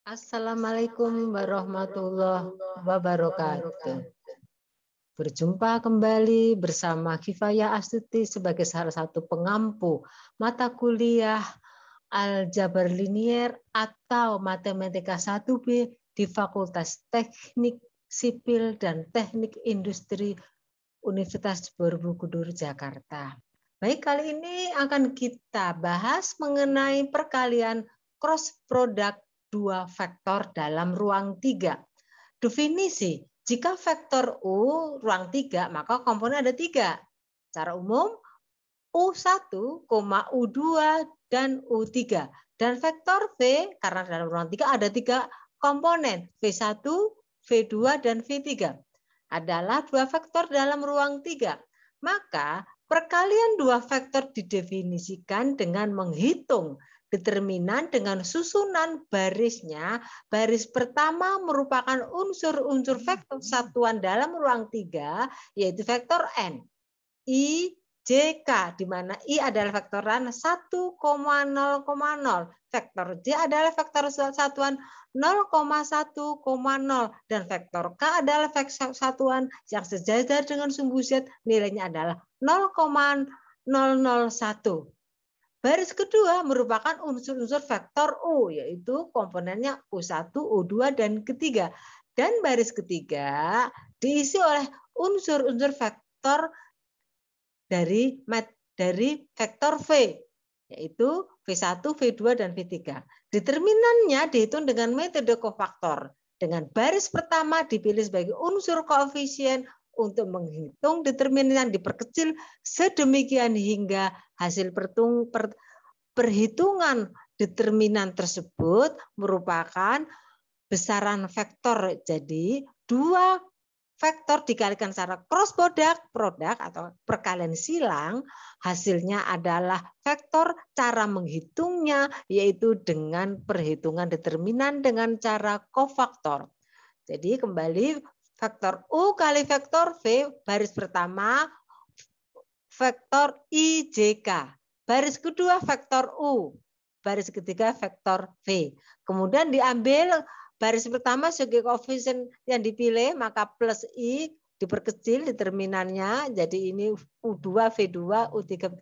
Assalamualaikum warahmatullahi wabarakatuh. Berjumpa kembali bersama Kifayah Astuti sebagai salah satu pengampu mata kuliah Aljabar Linier atau Matematika 1B di Fakultas Teknik Sipil dan Teknik Industri Universitas Borobudur, Jakarta. Baik, kali ini akan kita bahas mengenai perkalian cross product dua vektor dalam ruang 3. Definisi, jika vektor U ruang 3, maka komponen ada 3. Secara umum, U1, U2, dan U3. Dan vektor V, karena dalam ruang 3 ada 3 komponen, V1, V2, dan V3. Adalah dua vektor dalam ruang 3. Maka perkalian dua vektor didefinisikan dengan menghitung determinan dengan susunan barisnya. Baris pertama merupakan unsur-unsur vektor satuan dalam ruang 3, yaitu vektor N. I, J, K, di mana I adalah vektoran 1,0,0. Vektor J adalah vektor satuan 0,1,0. Dan vektor K adalah vektor satuan yang sejajar dengan sumbu Z, nilainya adalah 0,001. Baris kedua merupakan unsur-unsur vektor U, yaitu komponennya U1, U2, dan ketiga. Dan baris ketiga diisi oleh unsur-unsur vektor dari vektor V, yaitu V1, V2, dan V3. Determinannya dihitung dengan metode kofaktor. Dengan baris pertama dipilih sebagai unsur koefisien untuk menghitung determinan diperkecil sedemikian hingga hasil perhitungan determinan tersebut merupakan besaran vektor. Jadi dua vektor dikalikan secara cross product atau perkalian silang, hasilnya adalah vektor. Cara menghitungnya yaitu dengan perhitungan determinan dengan cara kofaktor. Jadi kembali, vektor U kali vektor V, baris pertama vektor IJK, baris kedua vektor U, baris ketiga vektor V. Kemudian diambil baris pertama sebagai koefisien yang dipilih, maka plus I diperkecil determinannya, jadi ini U2, V2, U3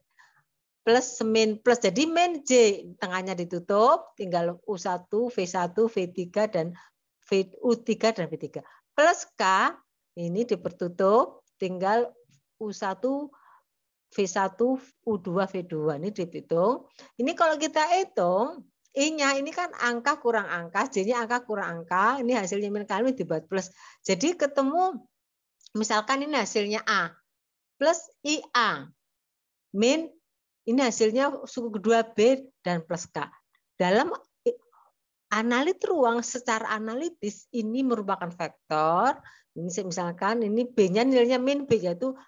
plus min plus, jadi min J tengahnya ditutup, tinggal U1, V1, V3, dan U3 dan V3. Plus K ini dipertutup, tinggal U1, V1, U2, V2 ini dihitung. Ini kalau kita hitung, I-nya ini kan angka kurang angka, J-nya angka kurang angka, ini hasilnya min kali dibuat plus. Jadi ketemu, misalkan ini hasilnya A, plus IA, min, ini hasilnya suku kedua B, dan plus K. Dalam analit ruang secara analitis, ini merupakan vektor, ini misalkan ini B-nya nilainya min B, yaitu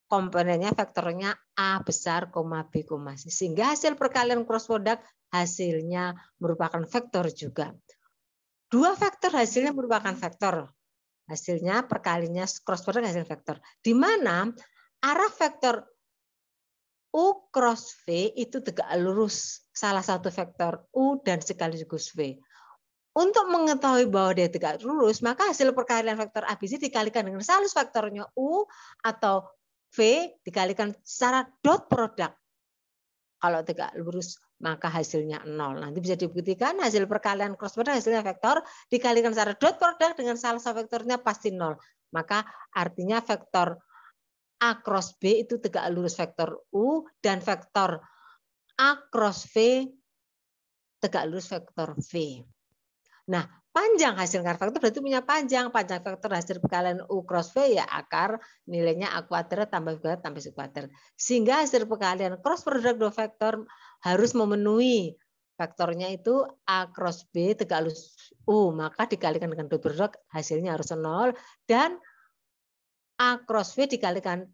komponennya vektornya A besar, B, C. Sehingga hasil perkalian cross product hasilnya merupakan vektor juga. Dua vektor hasilnya merupakan vektor. Hasilnya perkaliannya cross product hasil vektor. Di mana arah vektor U cross V itu tegak lurus salah satu vektor U dan sekaligus V. Untuk mengetahui bahwa dia tegak lurus, maka hasil perkalian vektor ABC dikalikan dengan salus vektornya U atau V dikalikan secara dot product. Kalau tegak lurus maka hasilnya 0. Nanti bisa dibuktikan hasil perkalian cross product hasilnya vektor dikalikan secara dot product dengan salah satu vektornya pasti 0. Maka artinya vektor A cross B itu tegak lurus vektor U, dan vektor A cross V tegak lurus vektor V. Nah, panjang hasil vektor berarti punya panjang vektor hasil perkalian U cross V ya akar nilainya A kuadrat tambah B tambah C kuadrat. Sehingga hasil perkalian cross product dua vektor harus memenuhi vektornya itu A cross B tegak lurus U, maka dikalikan dengan dot product hasilnya harus 0, dan A cross V dikalikan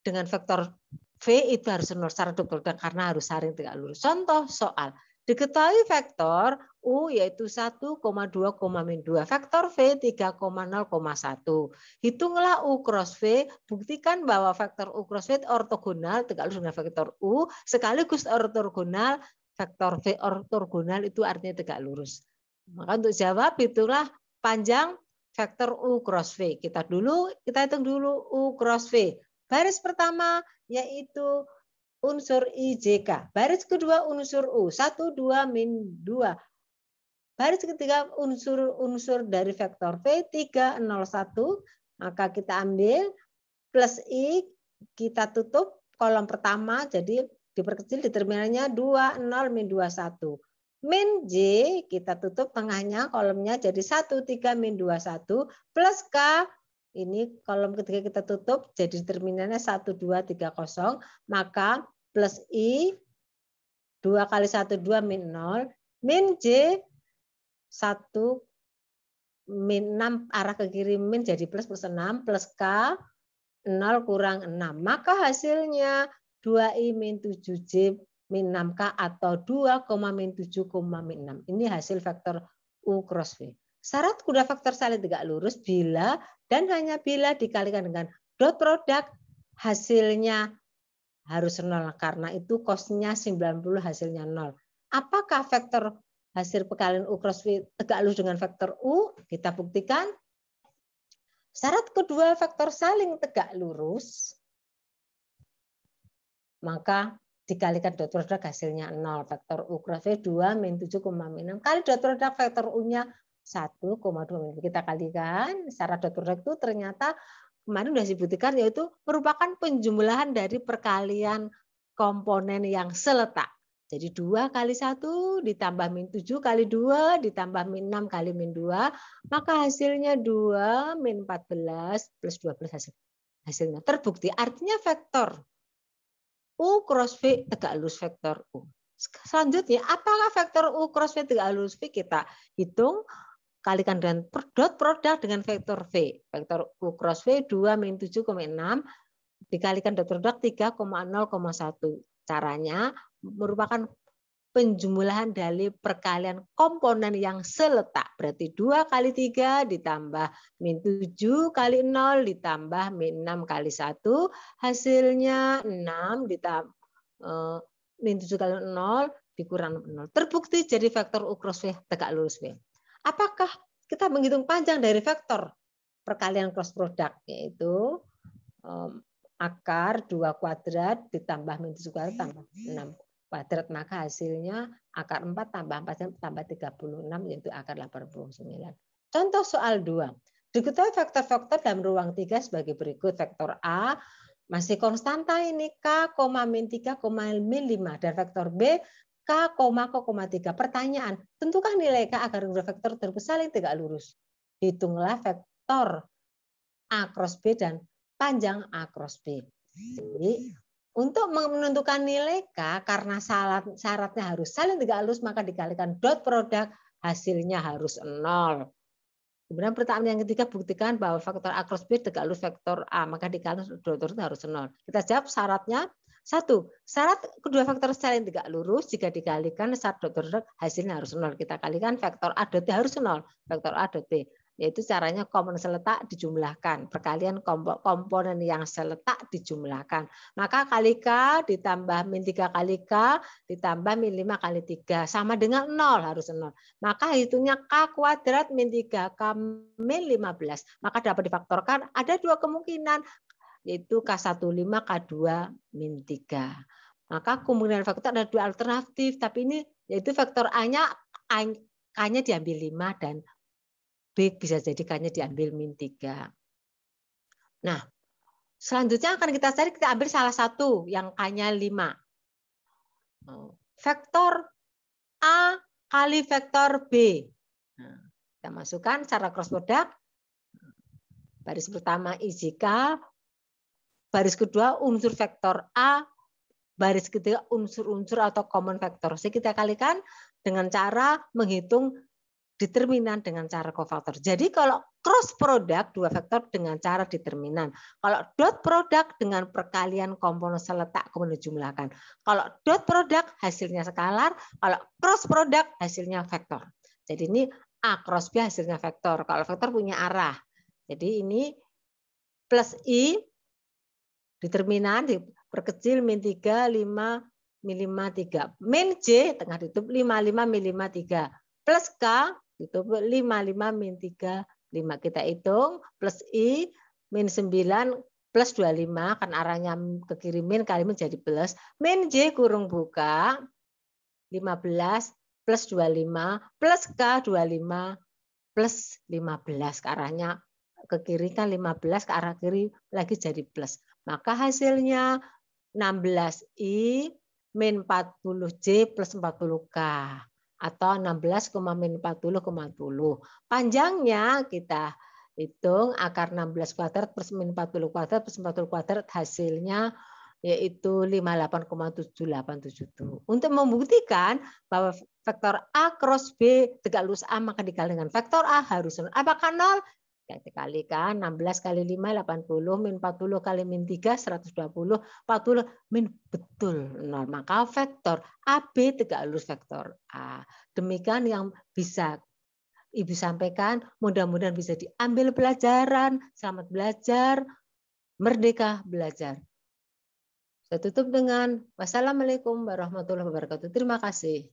dengan vektor V itu harus 0 secara dot product karena harus saring tegak lurus. Contoh soal. Diketahui vektor U yaitu 1,2, min 2. Vektor V 3,0,1. Hitunglah U cross V. Buktikan bahwa vektor U cross V ortogonal tegak lurus dengan vektor U. Sekaligus ortogonal, vektor V ortogonal itu artinya tegak lurus. Maka untuk jawab itulah panjang vektor U cross V. Kita hitung dulu U cross V. Baris pertama yaitu unsur IJK. Baris kedua unsur U. 1, 2, min 2. Baris ketiga unsur dari vektor V 3, 0, 1. Maka kita ambil plus I, kita tutup kolom pertama, jadi diperkecil determinannya 2, 0, min 2, 1. Min J, kita tutup tengahnya kolomnya jadi 1, 3, min 2, 1. Plus K, ini kolom ketiga kita tutup, jadi determinannya 1, 2, 3, 0. Maka plus I, 2 kali 1, 2, min 0. Min J, 1, min 6, arah ke kiri min jadi plus 6. Plus K, 0 kurang 6. Maka hasilnya 2I min 7J min 6K atau 2, min 7, min 6. Ini hasil vektor U cross V. Syarat kuda vektor salin tegak lurus bila dan hanya bila dikalikan dengan dot produk hasilnya harus 0. Karena itu cos-nya 90 hasilnya 0. Apakah vektor hasil perkalian U cross V tegak lurus dengan vektor U? Kita buktikan. Syarat kedua vektor saling tegak lurus, maka dikalikan dot produk hasilnya 0. Vektor U cross V 2 min 7, min 6 kali dot produk vektor U-nya 1,2 min. Kita kalikan, syarat dot produk itu ternyata kemarin sudah dibuktikan yaitu merupakan penjumlahan dari perkalian komponen yang seletak. Jadi 2 kali 1 ditambah min 7 kali 2 ditambah min 6 kali min 2. Maka hasilnya 2 min 14 plus 12 hasilnya. Terbukti. Artinya vektor U cross V tegak lurus vektor U. Selanjutnya, apakah vektor U cross V tegak lurus V? Kita hitung, kalikan dengan dot produk dengan vektor V. Vektor U cross V 2 min 7, 6 dikalikan dot produk 3,0,1. Caranya merupakan penjumlahan dari perkalian komponen yang seletak. Berarti 2 kali 3 ditambah min 7 kali 0 ditambah min 6 kali 1. Hasilnya 6 ditambah min 7 kali 0 dikurang 0. Terbukti jadi vektor U cross V tegak lurus V. Apakah kita menghitung panjang dari vektor perkalian cross product? Yaitu akar 2 kuadrat ditambah min 7 kuadrat tambah 6 kuadrat, maka hasilnya akar 4 tambah 4 tambah 36 yaitu akar 89. Contoh soal 2. Diketahui vektor-vektor dalam ruang 3 sebagai berikut. Vektor A masih konstanta ini K, min 3, min 5 dan vektor B K, 3. Pertanyaan, tentukan nilai K agar dua vektor tersebut saling tegak lurus. Hitunglah vektor A cross B dan panjang A cross B. Jadi, untuk menentukan nilai K, karena syaratnya harus saling tegak lurus, maka dikalikan dot produk, hasilnya harus 0. Kemudian pertanyaan yang ketiga, buktikan bahwa vektor A cross B tegak lurus vektor A, maka dikalikan dot produk harus 0. Kita jawab syaratnya. 1. Syarat kedua vektor saling tegak lurus, jika dikalikan syarat dot produk, hasilnya harus 0. Kita kalikan vektor A dot T harus 0. Vektor A dot T. Yaitu caranya komponen seletak dijumlahkan. Perkalian komponen yang seletak dijumlahkan. Maka kali K ditambah min 3 kali K ditambah min 5 kali 3. Sama dengan 0, harus 0. Maka hitungnya K kuadrat min 3K min 15. Maka dapat difaktorkan ada dua kemungkinan, yaitu K15, K2 min 3. Maka kemungkinan faktor ada dua alternatif. Tapi ini yaitu vektor A-nya K-nya diambil 5 dan B bisa jadi K-nya diambil min 3. Nah, selanjutnya akan kita cari, kita ambil salah satu yang K-nya 5. Vektor A kali vektor B. Nah, kita masukkan secara cross product. Baris pertama IJK, baris kedua unsur vektor A, baris ketiga unsur-unsur atau common vector. Jadi kita kalikan dengan cara menghitung determinan dengan cara kofaktor. Jadi kalau cross product dua vektor dengan cara determinan. Kalau dot product dengan perkalian komponen seletak kemudian dijumlahkan. Kalau dot product hasilnya skalar, kalau cross product hasilnya vektor. Jadi ini A cross B hasilnya vektor. Kalau vektor punya arah. Jadi ini plus I determinan diperkecil min 3, 5, min 5, 3. Min J tengah ditutup 5, min 5, 3. Plus K tutup 5 min 3, 5. Kita hitung plus I min 9 plus 25, kan arahnya ke kiri min kali min jadi plus. Min J kurung buka 15 plus 25 plus K 25 plus 15. Ke arahnya ke kiri kan 15, ke arah kiri lagi jadi plus. Maka hasilnya 16I min 40J plus 40K. Atau 16, min 40, 40. Panjangnya kita hitung akar 16 kuadrat plus min 40 kuadrat plus 40 kuadrat, hasilnya yaitu 58,7872. Untuk membuktikan bahwa vektor A cross B tegak lurus A maka dikali dengan vektor A harus 0. Apakah 0? Kita kalikan 16 kali 5 80 min 40 kali min 3 120 40 min betul 0. Maka vektor AB tegak lurus vektor A. Demikian yang bisa Ibu sampaikan, mudah-mudahan bisa diambil pelajaran. Selamat belajar, merdeka belajar. Saya tutup dengan wassalamualaikum warahmatullahi wabarakatuh. Terima kasih.